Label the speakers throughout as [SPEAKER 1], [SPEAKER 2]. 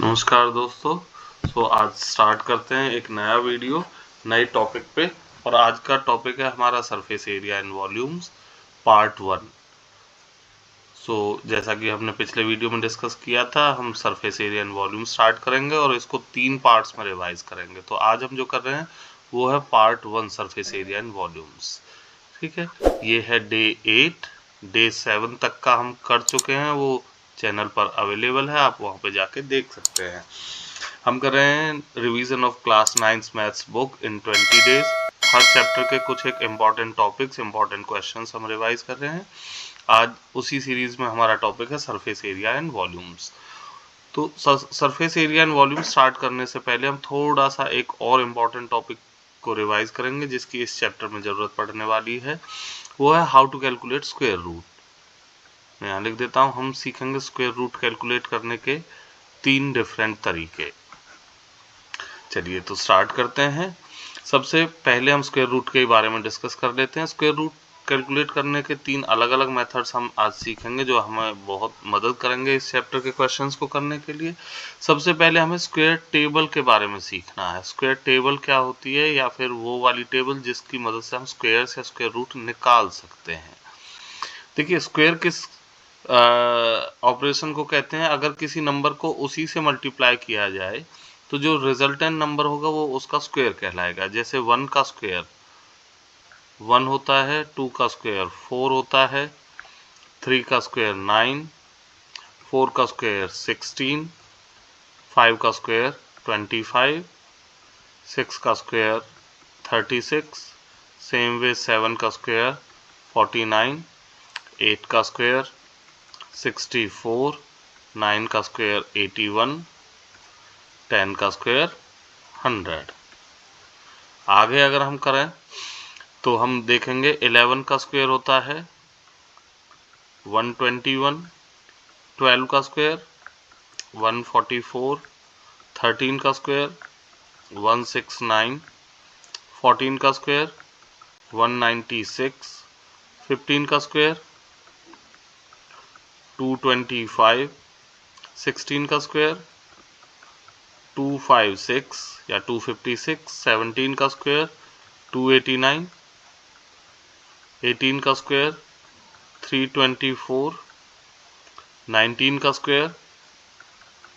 [SPEAKER 1] नमस्कार दोस्तों। आज स्टार्ट करते हैं एक नया वीडियो नए टॉपिक पे। और आज का टॉपिक है हमारा surface area and volumes part 1। जैसा कि हमने पिछले वीडियो में डिस्कस किया था, हम surface area and volume start करेंगे और इसको 3 पार्ट्स में रिवाइज करेंगे। तो आज हम जो कर रहे हैं वो है part 1 surface area and volumes. ठीक है, ये है डे 8। डे 7 तक का हम कर चुके हैं, वो चैनल पर अवेलेबल है, आप वहाँ पे जाके देख सकते हैं। हम कर रहे हैं revision of class 9 maths book in 20 days. Her chapter के कुछ एक इम्पॉर्टेंट टॉपिक्स, इम्पॉर्टेंट क्वेश्चंस हम रिवाइज कर रहे हैं। आज उसी सीरीज में हमारा टॉपिक है सरफेस एरिया एंड वॉल्यूम्स। तो surface area and volume start करने से पहले हम थोड़ा सा एक और इम्पॉर्टेंट टॉपिक को रिवाइज करेंगे जिसकी इस चैप्टर में ज़रूरत पड़ने वाली है। वो है how to calculate square root. मैं यहाँ लिख देता हूँ, हम सीखेंगे स्क्वायर रूट कैलकुलेट करने के 3 डिफरेंट तरीके। चलिए तो स्टार्ट करते हैं। सबसे पहले हम स्क्वायर रूट के बारे में डिस्कस कर लेते हैं। स्क्वायर रूट कैलकुलेट करने के 3 अलग अलग मेथड्स हम आज सीखेंगे जो हमें बहुत मदद करेंगे इस चैप्टर के क्वेश्चंस को करने के लिए। सबसे पहले हमें स्क्वायर टेबल के बारे में सीखना है। स्क्वायर टेबल क्या होती है, या फिर वो वाली टेबल जिसकी मदद से हम स्क्वायर से स्क्वायर रूट निकाल सकते हैं। देखिए, स्क्वायर किस ऑपरेशन को कहते हैं, अगर किसी नंबर को उसी से मल्टीप्लाई किया जाए तो जो रिजल्टेंट नंबर होगा वो उसका स्क्वायर कहलाएगा। जैसे 1 का स्क्वायर 1 होता है, 2 का स्क्वायर 4 होता है, 3 का स्क्वायर 9, 4 का स्क्वायर 16, 5 का स्क्वायर 25, 6 का स्क्वायर 36, सेम वे 7 का स्क्वायर 49, 8 का स्क्वायर 64, 9 का स्क्वायर 81, 10 का स्क्वायर 100। आगे अगर हम करें तो हम देखेंगे 11 का स्क्वायर होता है 121, 12 का स्क्वायर 144, 13 का स्क्वायर 169, 14 का स्क्वायर 196, 15 का स्क्वायर 225, 16 का स्क्वायर 256 या 256, 17 का स्क्वायर 289, 18 का स्क्वायर 324, 19 का स्क्वायर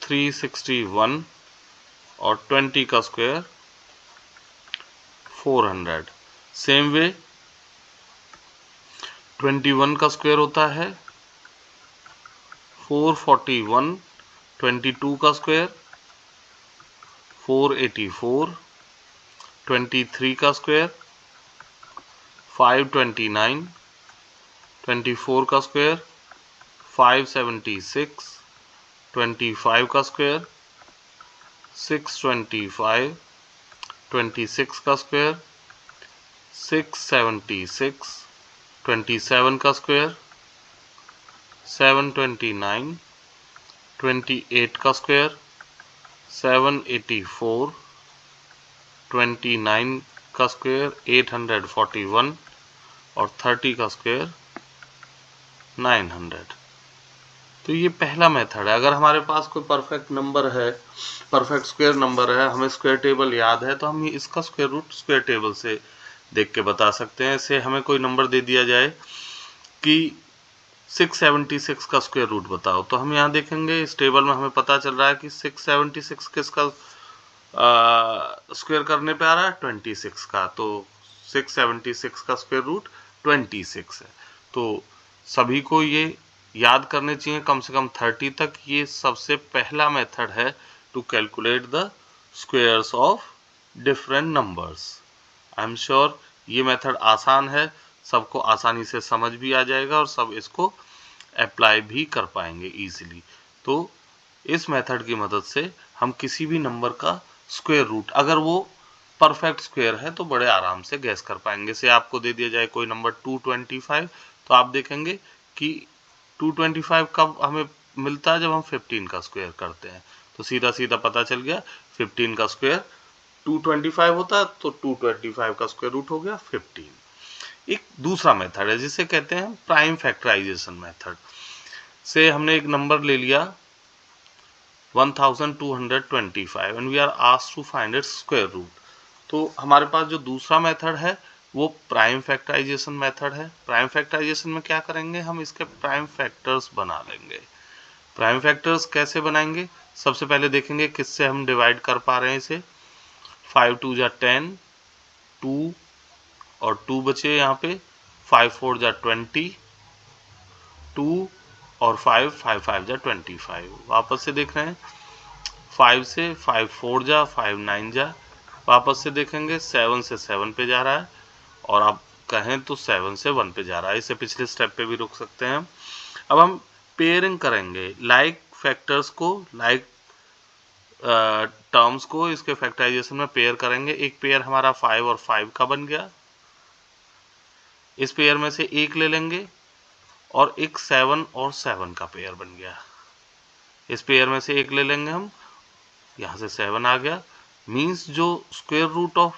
[SPEAKER 1] 361 और 20 का स्क्वायर 400। सेम वे 21 का स्क्वायर होता है 441, 22 का स्क्वायर 484, 23 का स्क्वायर 529, 24 का स्क्वायर 576, 25 का स्क्वायर 625, 26 का स्क्वायर 676, 27 का स्क्वायर 729, 28 का स्क्वायर 784, 29 का स्क्वायर 841 और 30 का स्क्वायर 900। तो ये पहला मेथड है। अगर हमारे पास कोई परफेक्ट नंबर है, परफेक्ट स्क्वायर नंबर है, हमें स्क्वायर टेबल याद है, तो हम इसका स्क्वायर रूट स्क्वायर टेबल से देख के बता सकते हैं। इससे हमें कोई नंबर दे दिया जाए कि 676 का स्क्वायर रूट बताओ, तो हम यहाँ देखेंगे इस टेबल में हमें पता चल रहा है कि 676 किसका स्क्वायर करने पे आ रहा है, 26 का। तो 676 का स्क्वायर रूट 26 है। तो सभी को ये याद करने चाहिए कम से कम 30 तक। ये सबसे पहला मेथड है to calculate the squares of different numbers. I am sure ये मेथड आसान है, सबको आसानी से समझ भी आ जाएगा और सब इसको अप्लाई भी कर पाएंगे इजीली। तो इस मेथड की मदद से हम किसी भी नंबर का स्क्वायर रूट, अगर वो परफेक्ट स्क्वायर है, तो बड़े आराम से गैस कर पाएंगे। से आपको दे दिया जाए कोई नंबर 225, तो आप देखेंगे कि 225 कब हमें मिलता है, जब हम 15 का स्क्वायर करते हैं। तो सीधा सीधा पता चल गया 15 का स्क्वायर 225 होता है, तो 225 का स्क्वायर रूट हो गया 15। एक दूसरा मेथड है जिसे कहते हैं प्राइम फैक्टराइजेशन मेथड। से हमने एक नंबर ले लिया 1225 and we are asked to find its square root। तो हमारे पास जो दूसरा मेथड है वो प्राइम फैक्टराइजेशन मेथड है। प्राइम फैक्टराइजेशन में क्या करेंगे, हम इसके प्राइम फैक्टर्स बना लेंगे। प्राइम फैक्टर्स कैसे बनाएंगे, सबसे पहले देखेंगे किससे हम डिवाइड कर पा रहे हैं इसे। 5 2 जा 10, 2 और 2 बचे यहाँ पे, 5 4 जा 20, 2 और 5 5 5 जा 25। वापस से देख रहे हैं, 5 से 5 4 जा 5 9 जा, वापस से देखेंगे 7 से 7 पे जा रहा है, और आप कहें तो 7 से 1 पे जा रहा है। इसे पिछले स्टेप पे भी रुक सकते हैं। अब हम पेयरिंग करेंगे लाइक फैक्टर्स को, लाइक टर्म्स को इसके फैक्टराइजेशन में पेयर करेंगे। एक पेयर हमारा 5 और 5 का बन गया, इस पेयर में से एक ले लेंगे, और एक 7 और 7 का पेयर बन गया, इस पेयर में से एक ले लेंगे हम, यहाँ से 7 आ गया। मीन्स जो स्क्वायर रूट ऑफ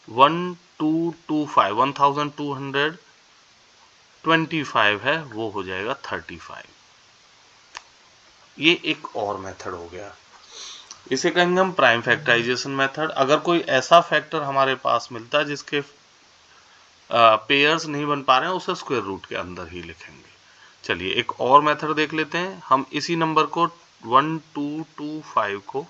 [SPEAKER 1] 1225 है वो हो जाएगा 35। ये एक और मेथड हो गया, इसे कहेंगे हम प्राइम फैक्टराइजेशन मेथड। अगर कोई ऐसा फैक्टर हमारे पास मिलता है जिसके पेयर्स नहीं बन पा रहे हैं, उसे स्क्वायर रूट के अंदर ही लिखेंगे। चलिए एक और मेथड देख लेते हैं। हम इसी नंबर को 1225 को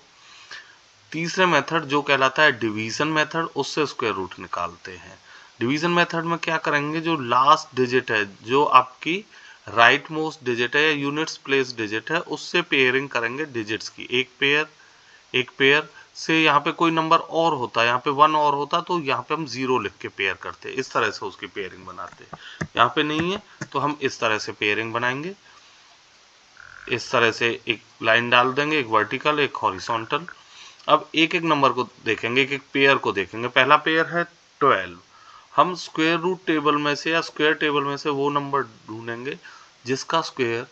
[SPEAKER 1] तीसरे मेथड जो कहलाता है डिवीजन मेथड, उससे स्क्वायर रूट निकालते हैं। डिवीजन मेथड में क्या करेंगे, जो लास्ट डिजिट है, जो आपकी राइट मोस्ट डिजिट है या यूनिट्स प्लेस डिजिट है, उससे पेयरिंग करेंगे डिजिट्स की। एक पेयर से यहाँ पे कोई नंबर और होता है, यहाँ पे 1 और होता तो यहाँ पे हम 0 लिख के पेयर करते, इस तरह से उसकी पेयरिंग बनाते। यहाँ पे नहीं है तो हम इस तरह से पेयरिंग बनाएंगे। इस तरह से एक लाइन डाल देंगे, एक वर्टिकल एक हॉरिजॉन्टल। अब एक एक नंबर को देखेंगे, एक एक पेयर को देखेंगे। पहला पेयर है 12। हम स्क्वायर रूट टेबल में से या स्क्वायर टेबल में से वो नंबर ढूंढेंगे जिसका स्क्वायर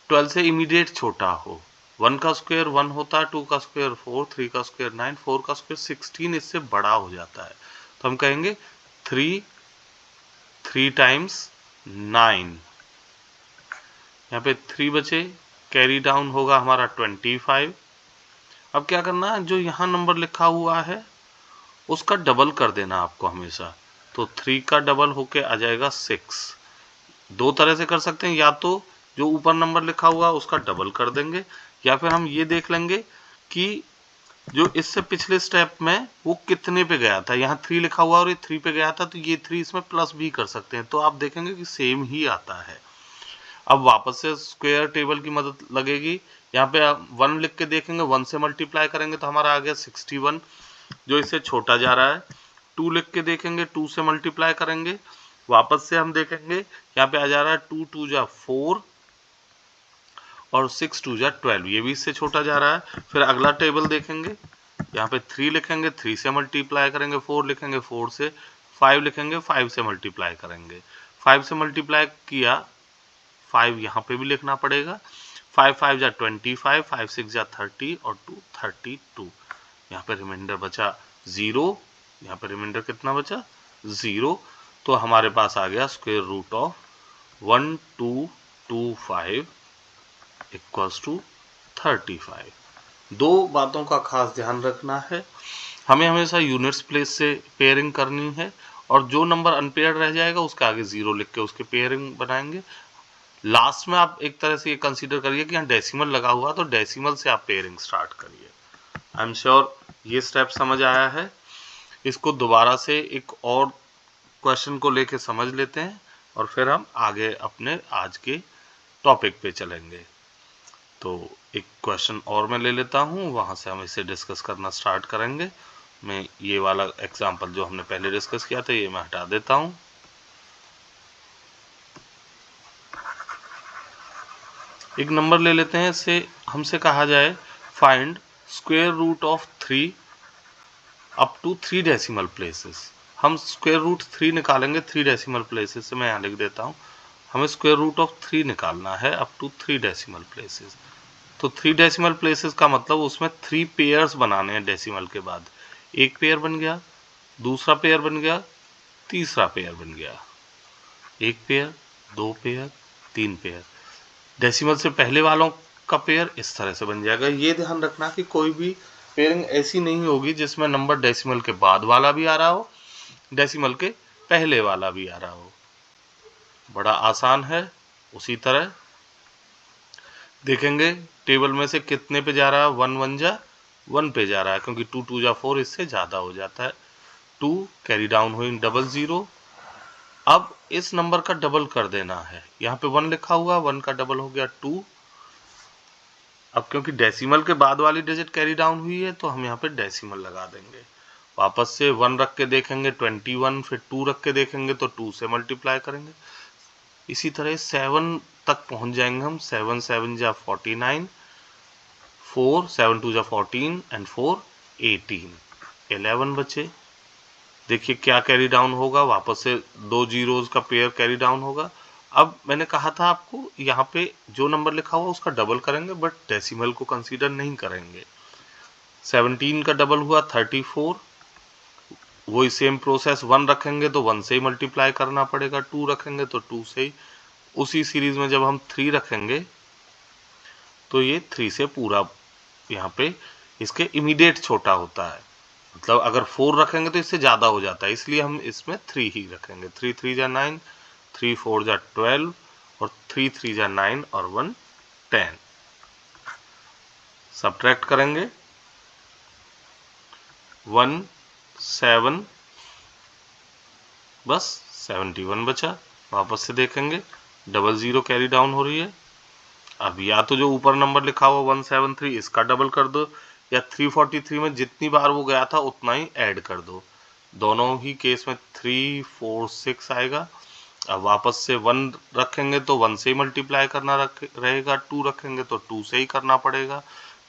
[SPEAKER 1] 12 से इमीडिएट छोटा हो। 1 का स्क्वायर 1 होता है, 2 का स्क्वायर 4, 3 का स्क्वायर 9, 4 का स्क्वायर 16, इससे बड़ा हो जाता है। तो हम कहेंगे 3 टाइम्स 9, यहाँ पे 3 बचे, कैरी डाउन होगा हमारा 25। अब क्या करना है, जो यहाँ नंबर लिखा हुआ है उसका डबल कर देना आपको हमेशा। तो 3 का डबल होके आ जाएगा 6। दो तरह से कर सकते हैं, या तो जो ऊपर नंबर लिखा हुआ उसका डबल कर देंगे, या फिर हम ये देख लेंगे कि जो इससे पिछले स्टेप में वो कितने पे गया था। यहाँ 3 लिखा हुआ और ये 3 पे गया था, तो ये 3 इसमें प्लस भी कर सकते हैं, तो आप देखेंगे कि सेम ही आता है। अब वापस से स्क्वायर टेबल की मदद लगेगी। यहाँ पे 1 लिख के देखेंगे, 1 से मल्टीप्लाई करेंगे तो हमारा आ गया 61, जो इससे छोटा जा रहा है। 2 लिख के देखेंगे, 2 से मल्टीप्लाई करेंगे, वापस से हम देखेंगे यहाँ पे आ जा रहा है 2 2 जा 4 और 6 2 जा 12, ये भी इससे छोटा जा रहा है। फिर अगला टेबल देखेंगे, यहाँ पे 3 लिखेंगे, 3 से मल्टीप्लाई करेंगे, 4 लिखेंगे, 4 से 5 लिखेंगे, 5 से मल्टीप्लाई करेंगे। 5 से मल्टीप्लाई किया, 5 यहाँ पे भी लिखना पड़ेगा। 5 5 जा 25, 5 6 जा 30 और 2 32। यहाँ पे रिमाइंडर बचा 0, यहाँ पे रिमाइंडर कितना बचा 0। तो हमारे पास आ गया square root of 1225 equals to 35। दो बातों का खास ध्यान रखना है, हमें हमेशा यूनिट्स प्लेस से पेयरिंग करनी है, और जो नंबर अनपेयर्ड रह जाएगा उसके आगे 0 लिख के उसके पेयरिंग बनाएंगे। लास्ट में आप एक तरह से ये कंसीडर करिए कि यहाँ डेसिमल लगा हुआ, तो डेसिमल से आप पेयरिंग स्टार्ट करिए। आई एम श्योर ये स्टेप समझ आया है। इसको दोबारा से एक और क्वेश्चन को लेके समझ लेते हैं और फिर हम आगे अपने आज के टॉपिक पे चलेंगे। तो एक क्वेश्चन और मैं ले लेता हूँ, वहाँ से हम इसे डिस्कस करना स्टार्ट करेंगे। मैं ये वाला एग्जाम्पल जो हमने पहले डिस्कस किया था ये मैं हटा देता हूँ। एक नंबर ले लेते हैं, इससे हमसे कहा जाए find square root of 3 up to 3 decimal places. हम स्क्वायर रूट 3 निकालेंगे 3 डेसिमल प्लेसेस से। मैं यहाँ लिख देता हूँ, हमें स्क्वायर रूट ऑफ 3 निकालना है अप टू 3 डेसिमल प्लेसेस। तो 3 डेसिमल प्लेसेस का मतलब उसमें 3 पेयर्स बनाने हैं डेसिमल के बाद। एक पेयर बन गया, दूसरा पेयर बन गया, तीसरा पेयर बन गया, एक पेयर, 2 पेयर, 3 पेयर। डेसिमल से पहले वालों का पेयर इस तरह से बन जाएगा। ये ध्यान रखना कि कोई भी पेयरिंग ऐसी नहीं होगी जिसमें नंबर डेसिमल के बाद वाला भी आ रहा हो, डेसिमल के पहले वाला भी आ रहा हो। बड़ा आसान है। उसी तरह देखेंगे टेबल में से कितने पे जा रहा है, 1 1 जा 1 पे जा रहा है, क्योंकि 2 2 जा 4 इससे ज़्यादा हो जाता है। 2 कैरी डाउन हुई 00। अब इस नंबर का डबल कर देना है। यहाँ पे 1 लिखा हुआ, 1 का डबल हो गया 2। अब क्योंकि डेसिमल के बाद वाली डिजिट कैरी डाउन हुई है तो हम यहाँ पे डेसिमल लगा देंगे। वापस से 1 रख के देखेंगे 21, फिर 2 रख के देखेंगे तो 2 से मल्टीप्लाई करेंगे। इसी तरह 7 तक पहुंच जाएंगे हम। 7 7 जा 49, 4 7 2 जा 14 एंड 4 18, 11 बचे। देखिए क्या कैरी डाउन होगा, वापस से 2 जीरोज का पेयर कैरी डाउन होगा। अब मैंने कहा था आपको यहाँ पे जो नंबर लिखा हुआ उसका डबल करेंगे, बट डेसिमल को कंसीडर नहीं करेंगे। 17 का डबल हुआ 34। वही सेम प्रोसेस, 1 रखेंगे तो 1 से ही मल्टीप्लाई करना पड़ेगा, 2 रखेंगे तो 2 से ही। उसी सीरीज में जब हम 3 रखेंगे तो ये 3 से पूरा यहाँ पे इसके इमीडिएट छोटा होता है। मतलब अगर 4 रखेंगे तो इससे ज़्यादा हो जाता है, इसलिए हम इसमें 3 ही रखेंगे। 3 3 जा 9, 3 4 जा 12 और 3 3 जा 9 और 1 10। सब्ट्रैक्ट करेंगे 1 7, बस 71 बचा। वापस से देखेंगे 00 कैरी डाउन हो रही है। अब या तो जो ऊपर नंबर लिखा हुआ 173 इसका डबल कर दो, या 343 में जितनी बार वो गया था उतना ही ऐड कर दो। दोनों ही केस में 3 4 6 आएगा। अब वापस से 1 रखेंगे तो 1 से ही मल्टीप्लाई करना रहेगा, 2 रखेंगे तो 2 से ही करना पड़ेगा,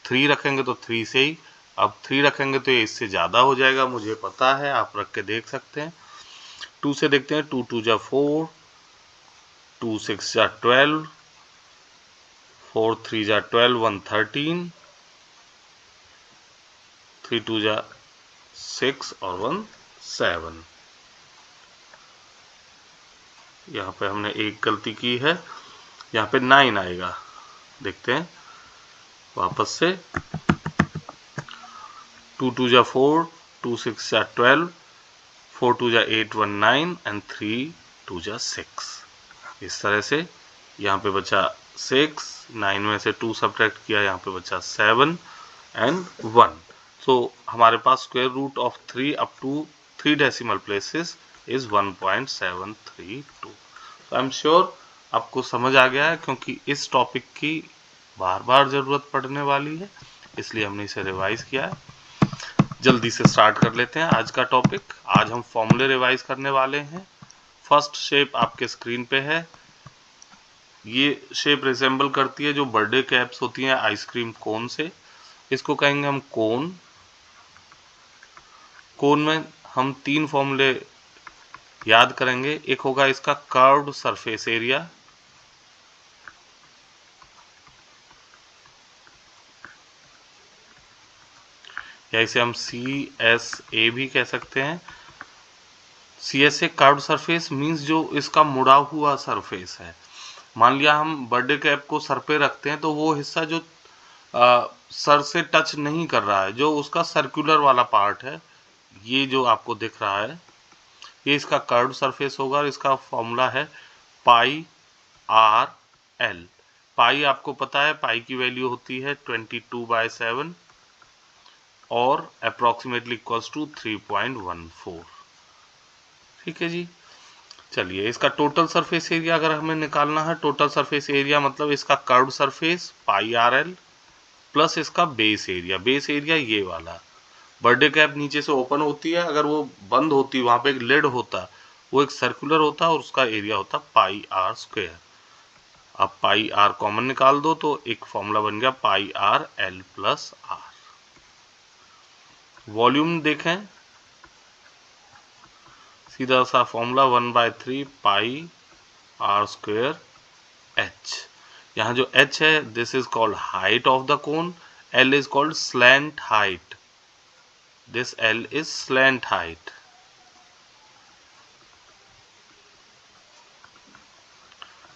[SPEAKER 1] 3 रखेंगे तो 3 से ही। अब 3 रखेंगे तो ये इससे ज़्यादा हो जाएगा, मुझे पता है, आप रख के देख सकते हैं। 2 से देखते हैं, 2 2 जा 4, 2 6 जा 12, 4 3 जा 12, 1 13, 3 2 जा 6 और 1 7। यहाँ पे हमने एक गलती की है, यहाँ पे 9 आएगा। देखते हैं वापस से, 2 2 जा 4, 2 6 जा 12, 4 2 जा 8, 1 9 एंड 3 2 जा 6। इस तरह से यहाँ पे बचा 6, 9 में से 2 सब्ट्रैक्ट किया, यहाँ पे बचा 7 एंड 1। सो हमारे पास square root of 3 up to 3 decimal places is 1.732। I am sure आपको समझ आ गया है, क्योंकि इस टॉपिक की बार बार जरूरत पड़ने वाली है, इसलिए हमने इसे रिवाइज किया है। जल्दी से स्टार्ट कर लेते हैं आज का टॉपिक। आज हम फॉर्मूले रिवाइज करने वाले हैं। फर्स्ट शेप आपके स्क्रीन पे है। ये शेप रिसेंबल करती है जो बर्थडे कैप्स होती हैं आइसक्रीम कोन से। इसको कहेंगे हम कोन। कोन में हम 3 फॉर्मूले याद करेंगे। एक होगा इसका कर्व्ड सरफेस एरिया, या इसे हम CSA भी कह सकते हैं। CSA कर्व्ड सरफेस मींस जो इसका मुड़ा हुआ सरफेस है। मान लिया हम बर्थडे कैप को सर पे रखते हैं तो वो हिस्सा जो सर से टच नहीं कर रहा है, जो उसका सर्कुलर वाला पार्ट है, ये जो आपको दिख रहा है, ये इसका कर्व्ड सरफेस होगा। और इसका फॉर्मूला है पाई आर एल। पाई आपको पता है, पाई की वैल्यू होती है 22/7 और अप्रोक्सीमेटली इक्वल्स टू 3.14। ठीक है जी। चलिए, इसका टोटल सरफेस एरिया अगर हमें निकालना है, टोटल सरफेस एरिया मतलब इसका कर्व्ड सरफेस पाई आर एल प्लस इसका बेस एरिया। बेस एरिया ये वाला, बर्थडे कैप नीचे से ओपन होती है, अगर वो बंद होती, वहां पे एक लिड होता, वो एक सर्कुलर होता और उसका एरिया होता पाई आर स्क्वायर। अब पाई आर कॉमन निकाल दो तो एक फॉर्मूला बन गया pi R L plus R. Volume देखें, सीधा सा formula 1/3 pi R square H. यहाँ जो h है, this is called height of the cone, l is called slant height, this l is slant height,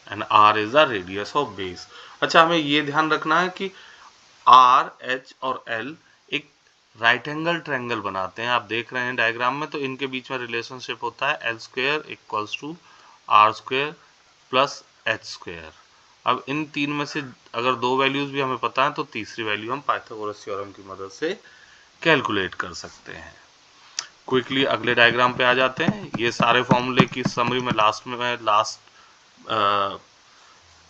[SPEAKER 1] and r is the radius of base। अच्छा, हमें ये ध्यान रखना है कि आर, एच और एल एक राइट एंगल ट्रायंगल बनाते हैं। आप देख रहे हैं डायग्राम में, तो इनके बीच में रिलेशनशिप होता है L square equals to R square plus H square. अब इन तीन में से अगर दो वैल्यूज भी हमें पता है तो तीसरी वैल्यू हम पाइथागोरस थ्योरम की मदद से कैलकुलेट कर सकते हैं। क्विकली अगले डायग्राम पे आ जाते हैं। ये सारे फॉर्मूले की समरी में लास्ट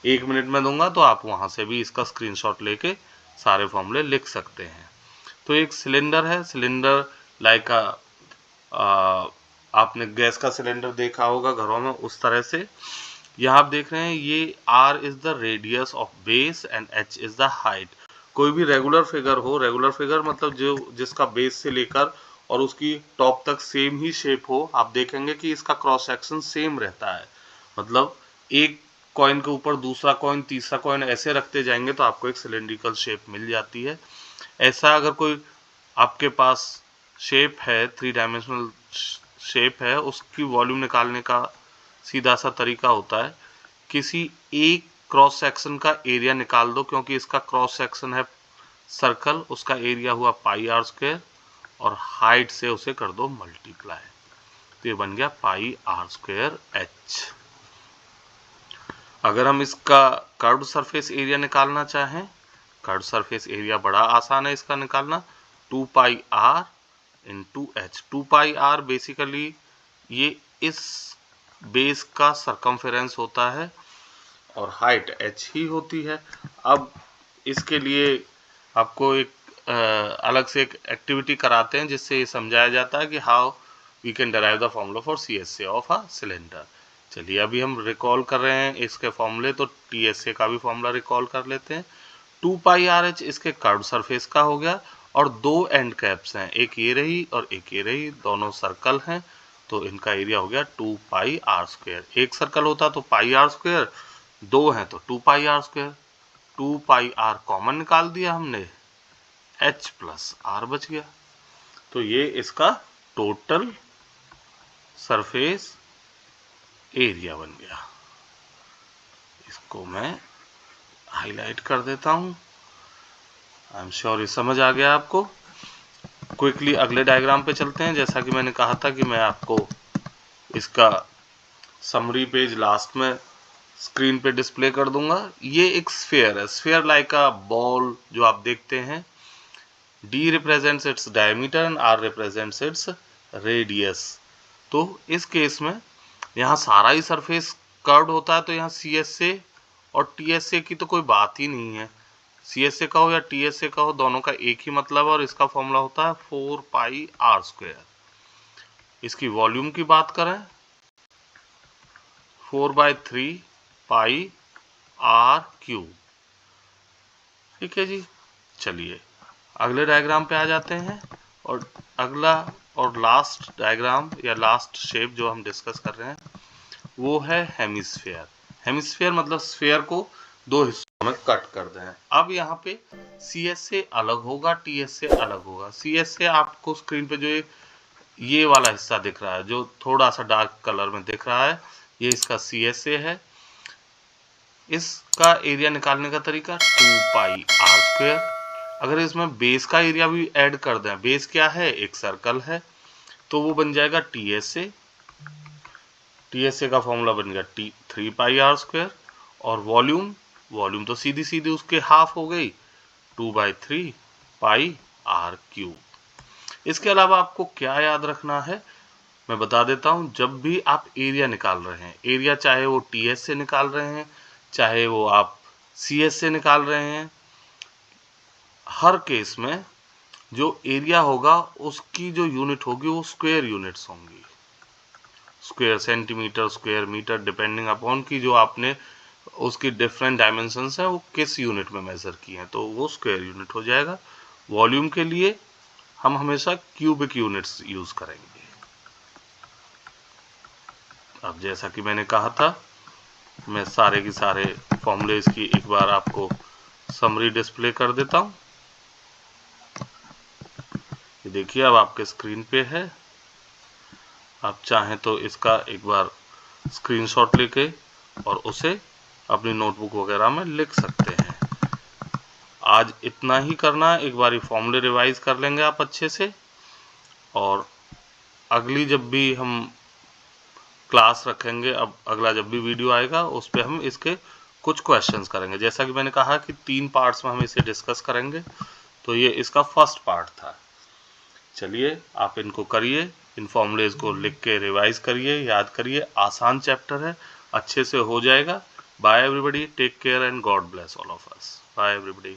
[SPEAKER 1] 1 मिनट में दूंगा, तो आप वहां से भी इसका स्क्रीनशॉट लेके सारे फॉर्मूले लिख सकते हैं। तो एक सिलेंडर है, सिलेंडर लाइक आपने गैस का सिलेंडर देखा होगा घरों में, उस तरह से यहाँ आप देख रहे हैं ये r is the radius of base and h is the height. कोई भी रेगुलर फिगर हो, रेगुलर फिगर मतलब जो जिसका बेस से लेकर और उसकी टॉप तक सेम ही शेप हो, आप देखेंगे कि इसका क्रॉस सेक्शन सेम रहता है। मतलब एक कॉइन के ऊपर दूसरा कॉइन, तीसरा कॉइन ऐसे रखते जाएंगे तो आपको एक सिलेंड्रिकल शेप मिल जाती है। ऐसा अगर कोई आपके पास शेप है, 3 डायमेंशनल शेप है, उसकी वॉल्यूम निकालने का सीधा सा तरीका होता है किसी एक क्रॉस सेक्शन का एरिया निकाल दो, क्योंकि इसका क्रॉस सेक्शन है सर्कल, उसका एरिया हुआ पाई आर स्क्वायर और हाइट से उसे कर दो मल्टीप्लाई, तो ये बन गया पाई आर स्क्वायर एच। अगर हम इसका कर्व्ड सरफेस एरिया निकालना चाहें, कर्व्ड सरफेस एरिया बड़ा आसान है इसका निकालना, 2 pi R into H. 2 pi R basically ये इस बेस का सरकमफेरेंस होता है और हाइट एच ही होती है। अब इसके लिए आपको एक अलग से एक एक्टिविटी कराते हैं जिससे ये समझाया जाता है कि how we can derive the formula for CSA of a cylinder. चलिए अभी हम रिकॉल कर रहे हैं इसके फॉर्मूले, तो TSA का भी फॉर्मूला रिकॉल कर लेते हैं। 2 पाई आर एच इसके कर्व सरफेस का हो गया और दो एंड कैप्स हैं, एक ये रही और एक ये रही, दोनों सर्कल हैं, तो इनका एरिया हो गया 2 पाई आर स्क्वायर। एक सर्कल होता तो पाई आर स्क्वायर, दो हैं तो 2 pi R square. 2 pi R common निकाल दिया हमने, एच प्लस आर बच गया, तो ये इसका टोटल सरफेस एरिया बन गया। इसको मैं हाईलाइट कर देता हूं। आई एम श्योर ये समझ आ गया आपको। क्विकली अगले डायग्राम पे चलते हैं। जैसा कि मैंने कहा था कि मैं आपको इसका समरी पेज लास्ट में स्क्रीन पे डिस्प्ले कर दूंगा। ये एक स्फीयर है, स्फीयर लाइक अ बॉल जो आप देखते हैं। D represents its diameter and R represents its radius। तो इस केस में यहाँ सारा ही सरफेस कर्व्ड होता है, तो यहाँ CSA और TSA की तो कोई बात ही नहीं है। CSA का हो या TSA का हो, दोनों का एक ही मतलब है और इसका फॉर्मूला होता है 4 पाई आर स्क्वायर। इसकी वॉल्यूम की बात करें, 4/3 पाई आर क्यूब। ठीक है जी। चलिए अगले डायग्राम पे आ जाते हैं, और अगला और लास्ट डायग्राम या लास्ट शेप जो हम डिस्कस कर रहे हैं वो है हेमिस्फेयर। हेमिस्फेयर मतलब स्फेयर को दो हिस्सों में कट कर दें। अब यहाँ पे CSA अलग होगा, TSA अलग होगा। CSA आपको स्क्रीन पे जो ये वाला हिस्सा दिख रहा है, जो थोड़ा सा डार्क कलर में दिख रहा है, ये इसका CSA है। इसका एरिया निकालने का तरीका 2 पाई आर स्क्वायर। अगर इसमें बेस का एरिया भी ऐड कर दें, बेस क्या है, एक सर्कल है, तो वो बन जाएगा TSA। TSA का फॉर्मूला बन गया 3 पाई आर स्क्वायर। और वॉल्यूम तो सीधी सीधी उसके हाफ हो गई, 2/3 पाई आर क्यूब। इसके अलावा आपको क्या याद रखना है मैं बता देता हूं। जब भी आप एरिया निकाल रहे हैं, एरिया चाहे वो TSA निकाल रहे हैं, चाहे वो आप CSA निकाल रहे हैं, हर केस में जो एरिया होगा उसकी जो यूनिट होगी वो स्क्वायर यूनिट्स होंगी। Square, centimetre, square, metre, depending upon की जो आपने उसकी डिफरेंट डायमेंशंस हैं वो किस यूनिट में मेजर की हैं, तो वो स्क्वायर यूनिट हो जाएगा। वॉल्यूम के लिए हम हमेशा क्यूबिक यूनिट्स यूज करेंगे। अब जैसा कि मैंने कहा था, मैं सारे के सारे फॉर्मूलेज की एक बार आपको समरी डिस्प्ले कर देता हूं। ये देखिए अब आपके स्क्रीन पे है। आप चाहें तो इसका एक बार स्क्रीनशॉट लेके और उसे अपनी नोटबुक वगैरह में लिख सकते हैं। आज इतना ही करना, एक बारी फॉर्मूले रिवाइज कर लेंगे आप अच्छे से, और अगली जब भी हम क्लास रखेंगे, अब अगला जब भी वीडियो आएगा उस पर हम इसके कुछ क्वेश्चंस करेंगे। जैसा कि मैंने कहा कि 3 पार्ट्स में हम इसे डिस्कस करेंगे, तो ये इसका फर्स्ट पार्ट था। चलिए आप इनको करिए, इन फॉर्मूलेज को लिख के रिवाइज करिए, याद करिए, आसान चैप्टर है, अच्छे से हो जाएगा। Bye everybody, take care and God bless all of us. Bye everybody.